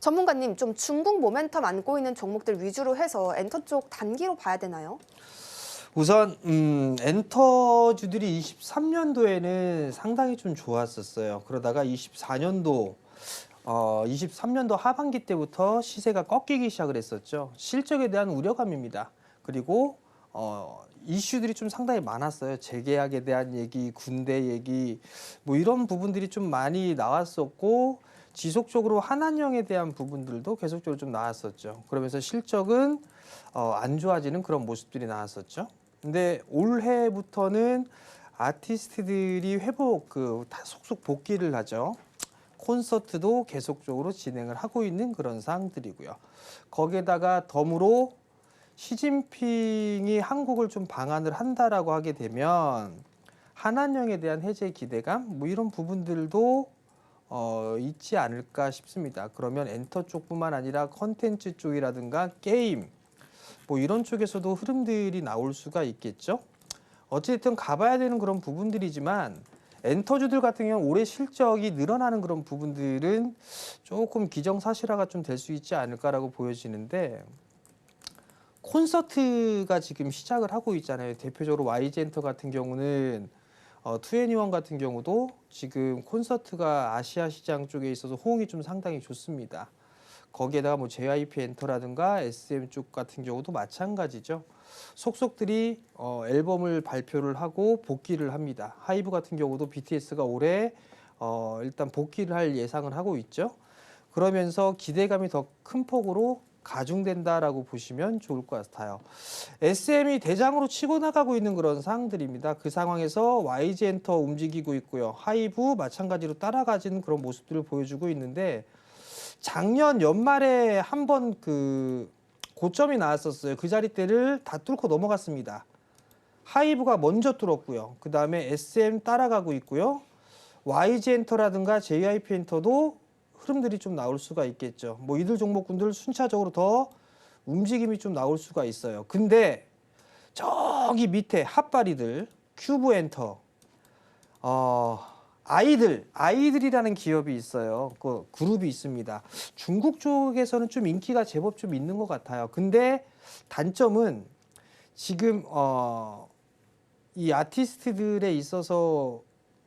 전문가님, 좀 중국 모멘텀 안고 있는 종목들 위주로 해서 엔터 쪽 단기로 봐야 되나요? 우선 엔터주들이 23년도에는 상당히 좀 좋았었어요. 그러다가 23년도 하반기 때부터 시세가 꺾이기 시작을 했었죠. 실적에 대한 우려감입니다. 그리고 이슈들이 좀 상당히 많았어요. 재계약에 대한 얘기, 군대 얘기, 뭐 이런 부분들이 좀 많이 나왔었고, 지속적으로 한한령에 대한 부분들도 계속적으로 좀 나왔었죠. 그러면서 실적은 안 좋아지는 그런 모습들이 나왔었죠. 근데 올해부터는 아티스트들이 속속 복귀를 하죠. 콘서트도 계속적으로 진행을 하고 있는 그런 사항들이고요. 거기에다가 덤으로 시진핑이 한국을 좀 방한을 한다라고 하게 되면 한한령에 대한 해제 기대감 뭐 이런 부분들도 있지 않을까 싶습니다. 그러면 엔터 쪽뿐만 아니라 컨텐츠 쪽이라든가 게임 뭐 이런 쪽에서도 흐름들이 나올 수가 있겠죠. 어쨌든 가봐야 되는 그런 부분들이지만 엔터주들 같은 경우는 올해 실적이 늘어나는 그런 부분들은 조금 기정사실화가 좀 될 수 있지 않을까라고 보여지는데, 콘서트가 지금 시작을 하고 있잖아요. 대표적으로 YG엔터 같은 경우는 투애니원 같은 경우도 지금 콘서트가 아시아 시장 쪽에 있어서 호응이 좀 상당히 좋습니다. 거기에다가 뭐 JYP 엔터라든가 SM 쪽 같은 경우도 마찬가지죠. 속속들이 앨범을 발표를 하고 복귀를 합니다. 하이브 같은 경우도 BTS가 올해 일단 복귀를 할 예상을 하고 있죠. 그러면서 기대감이 더 큰 폭으로 가중된다라고 보시면 좋을 것 같아요. SM이 대장으로 치고 나가고 있는 그런 상황들입니다. 그 상황에서 YG엔터 움직이고 있고요. 하이브 마찬가지로 따라가지는 그런 모습들을 보여주고 있는데, 작년 연말에 한번 그 고점이 나왔었어요. 그 자리대를 다 뚫고 넘어갔습니다. 하이브가 먼저 뚫었고요. 그 다음에 SM 따라가고 있고요. YG엔터라든가 JYP엔터도 흐름들이 좀 나올 수가 있겠죠. 뭐 이들 종목군들 순차적으로 더 움직임이 좀 나올 수가 있어요. 근데 저기 밑에 핫바리들, 큐브엔터, 아이들이라는 기업이 있어요. 그 그룹이 있습니다. 중국 쪽에서는 좀 인기가 제법 좀 있는 것 같아요. 근데 단점은 지금 이 아티스트들에 있어서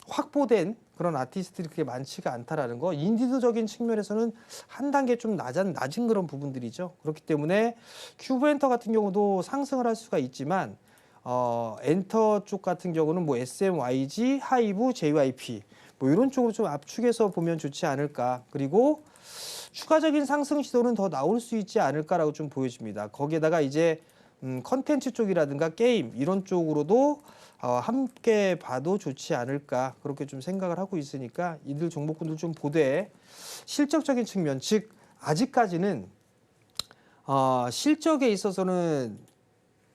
확보된 그런 아티스트들이 그렇게 많지가 않다라는 거, 인디도적인 측면에서는 한 단계 좀 낮은 그런 부분들이죠. 그렇기 때문에 큐브엔터 같은 경우도 상승을 할 수가 있지만 엔터 쪽 같은 경우는 뭐 SMYG, 하이브, JYP 뭐 이런 쪽으로 좀 압축해서 보면 좋지 않을까. 그리고 추가적인 상승 시도는 더 나올 수 있지 않을까라고 좀 보여집니다. 거기에다가 이제 컨텐츠 쪽이라든가 게임 이런 쪽으로도 함께 봐도 좋지 않을까 그렇게 좀 생각을 하고 있으니까 이들 종목군들 좀 보되, 실적적인 측면 즉 아직까지는 실적에 있어서는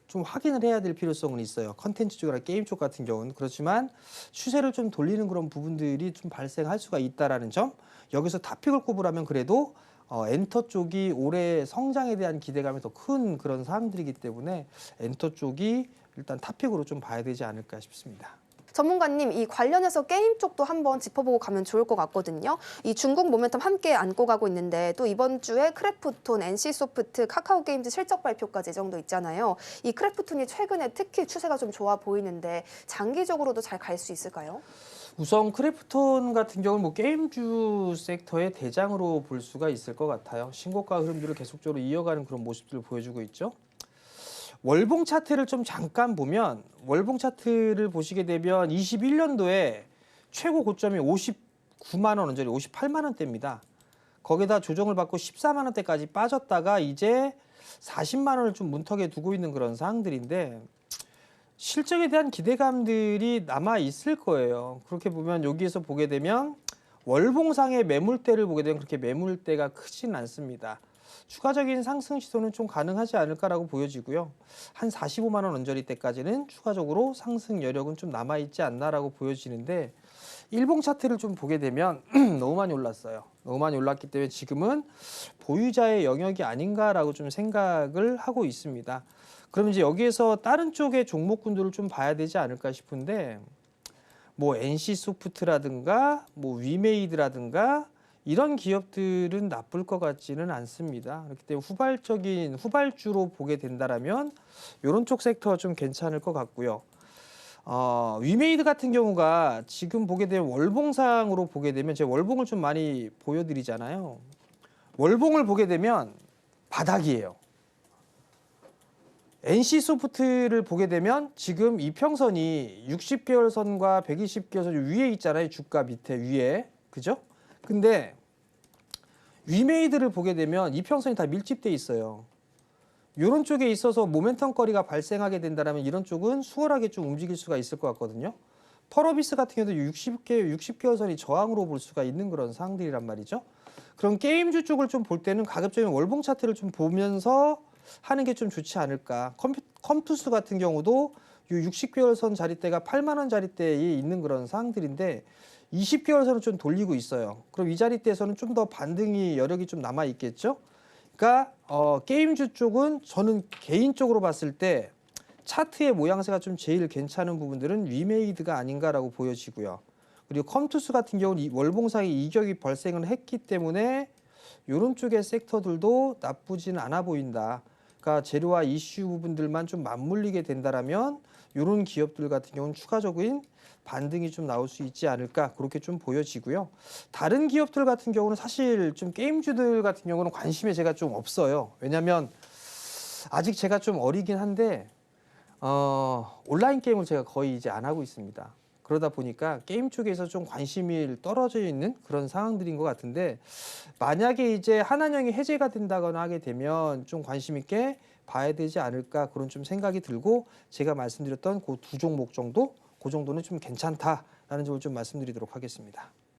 좀 확인을 해야 될 필요성은 있어요. 컨텐츠 쪽이나 게임 쪽 같은 경우는. 그렇지만 추세를 좀 돌리는 그런 부분들이 좀 발생할 수가 있다라는 점, 여기서 탑픽을 꼽으라면 그래도 엔터 쪽이 올해 성장에 대한 기대감이 더 큰 그런 사항들이기 때문에 엔터 쪽이 일단 탑픽으로 좀 봐야 되지 않을까 싶습니다. 전문가님, 이 관련해서 게임 쪽도 한번 짚어보고 가면 좋을 것 같거든요. 이 중국 모멘텀 함께 안고 가고 있는데 또 이번 주에 크래프톤, NC소프트, 카카오게임즈 실적 발표까지 예정도 있잖아요. 이 크래프톤이 최근에 특히 추세가 좀 좋아 보이는데 장기적으로도 잘 갈 수 있을까요? 우선 크래프톤 같은 경우는 뭐 게임주 섹터의 대장으로 볼 수가 있을 것 같아요. 신고가 흐름들을 계속적으로 이어가는 그런 모습들을 보여주고 있죠. 월봉 차트를 좀 잠깐 보면, 월봉 차트를 보시게 되면 21년도에 최고 고점이 59만 원 언저리 58만 원대입니다. 거기다 조정을 받고 14만 원대까지 빠졌다가 이제 40만 원을 좀 문턱에 두고 있는 그런 상황들인데, 실적에 대한 기대감들이 남아 있을 거예요. 그렇게 보면 여기에서 보게 되면 월봉상의 매물대를 보게 되면 그렇게 매물대가 크진 않습니다. 추가적인 상승 시도는 좀 가능하지 않을까라고 보여지고요. 한 45만 원 언저리 때까지는 추가적으로 상승 여력은 좀 남아있지 않나라고 보여지는데, 일봉 차트를 좀 보게 되면 너무 많이 올랐어요. 너무 많이 올랐기 때문에 지금은 보유자의 영역이 아닌가라고 좀 생각을 하고 있습니다. 그럼 이제 여기에서 다른 쪽의 종목군들을 좀 봐야 되지 않을까 싶은데, 뭐 NC소프트라든가 뭐 위메이드라든가 이런 기업들은 나쁠 것 같지는 않습니다. 그렇기 때문에 후발주로 보게 된다라면 이런 쪽 섹터 좀 괜찮을 것 같고요. 위메이드 같은 경우가 지금 보게 되면 월봉상으로 보게 되면 제가 월봉을 좀 많이 보여드리잖아요. 월봉을 보게 되면 바닥이에요. NC소프트를 보게 되면 지금 이평선이 60개월 선과 120개월 선 위에 있잖아요. 주가 밑에 위에. 그죠? 근데 위메이드를 보게 되면 이평선이 다 밀집돼 있어요. 이런 쪽에 있어서 모멘텀 거리가 발생하게 된다면 이런 쪽은 수월하게 좀 움직일 수가 있을 것 같거든요. 펄어비스 같은 경우도 60개월 선이 저항으로 볼 수가 있는 그런 상황들이란 말이죠. 그럼 게임주 쪽을 좀 볼 때는 가급적이면 월봉 차트를 좀 보면서 하는 게 좀 좋지 않을까. 컴투스 같은 경우도 60개월 선 자리대가 8만 원 자리대에 있는 그런 상황들인데 20개월 선은 좀 돌리고 있어요. 그럼 이 자리대에서는 좀 더 반등이 여력이 좀 남아 있겠죠. 그러니까 게임주 쪽은 저는 개인적으로 봤을 때 차트의 모양새가 좀 제일 괜찮은 부분들은 위메이드가 아닌가라고 보여지고요. 그리고 컴투스 같은 경우는 이 월봉상의 이격이 발생을 했기 때문에 이런 쪽의 섹터들도 나쁘진 않아 보인다. 그러니까 재료와 이슈 부분들만 좀 맞물리게 된다라면 이런 기업들 같은 경우는 추가적인 반등이 좀 나올 수 있지 않을까 그렇게 좀 보여지고요. 다른 기업들 같은 경우는 사실 좀 게임주들 같은 경우는 관심이 제가 좀 없어요. 왜냐하면 아직 제가 좀 어리긴 한데 온라인 게임을 제가 거의 이제 안 하고 있습니다. 그러다 보니까 게임 쪽에서 좀 관심이 떨어져 있는 그런 상황들인 것 같은데 만약에 이제 한한령이 해제가 된다거나 하게 되면 좀 관심 있게 봐야 되지 않을까 그런 좀 생각이 들고 제가 말씀드렸던 그 두 종목 정도 그 정도는 좀 괜찮다라는 점을 좀 말씀드리도록 하겠습니다.